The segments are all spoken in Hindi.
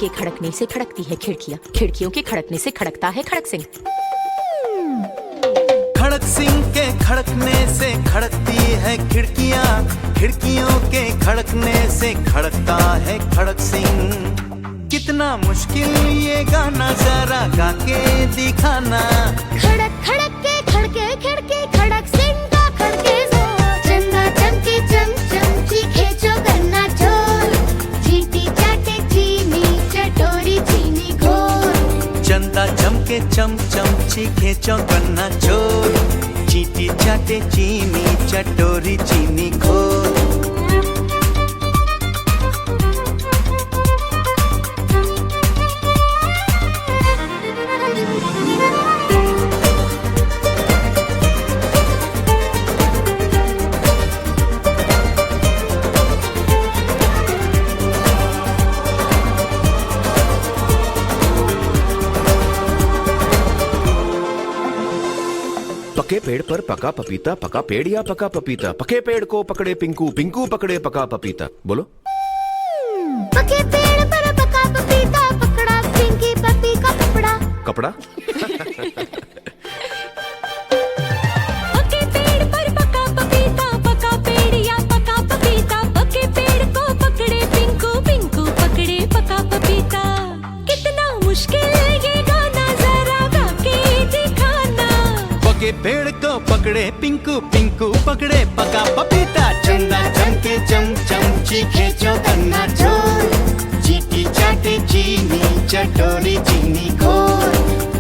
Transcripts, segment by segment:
के खड़कने से खड़कती है खिड़कियाँ, खिड़कियों के खड़कने से खड़कता है खड़क सिंह। खड़क सिंह के खड़कने से खड़कती है खिड़कियाँ, खिड़कियों के खड़कने से खड़कता है खड़क सिंह। कितना मुश्किल ये गाना जरा गा के दिखाना। खड़क खड़क के खड़के खिड़की खड़क सिंह का खड़के जोर। चंदा चमके चम चम चीखे चौगन्ना चोर। चींटी चाटे चीनी चटोरी चीनी घोर। चंदा चमके चम चम चीखे चौगन्ना चोर। चींटी चाटे चीनी चटोरी चीनी घोर। पके पेड़ पर पका पपीता, पका पेड़ या पका पपीता। पके पेड़ को पकड़े पिंकू, पिंकू पकड़े पका पपीता। बोलो। पके पेड़ पर पका पपीता, पकड़ा पिंकी पपी का कपड़ा। कपड़ा। पके पेड़ पर पका पपीता, पका पेड़ या पका पपीता। पके पेड़ को पकड़े पिंकू, पिंकू पकड़े पका पपीता। कितना मुश्किल ये गाना जरा गा के दिखाना। पके पेड़ को पकड़े पिंकू, पिंकू पकड़े पका पपीता। चंदा चमके चम चम चीखे चौगन्ना चोर। चींटी चाटे चीनी चटोरी चीनी घोर।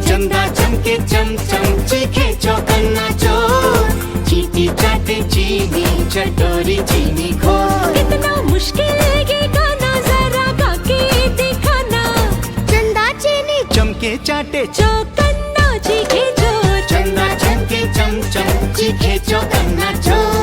चंदा चमके चम चम चीखे चौगन्ना चोर। चींटी चाटे चीनी चटोरी चीनी घोर। कितना मुश्किल ये गाना जरा गा के दिखाना। चंदा चीनी चमके चाटे चौकन्ना चीखे चोर। चंदा चमके चम चम चीखे चौगन्ना चोर।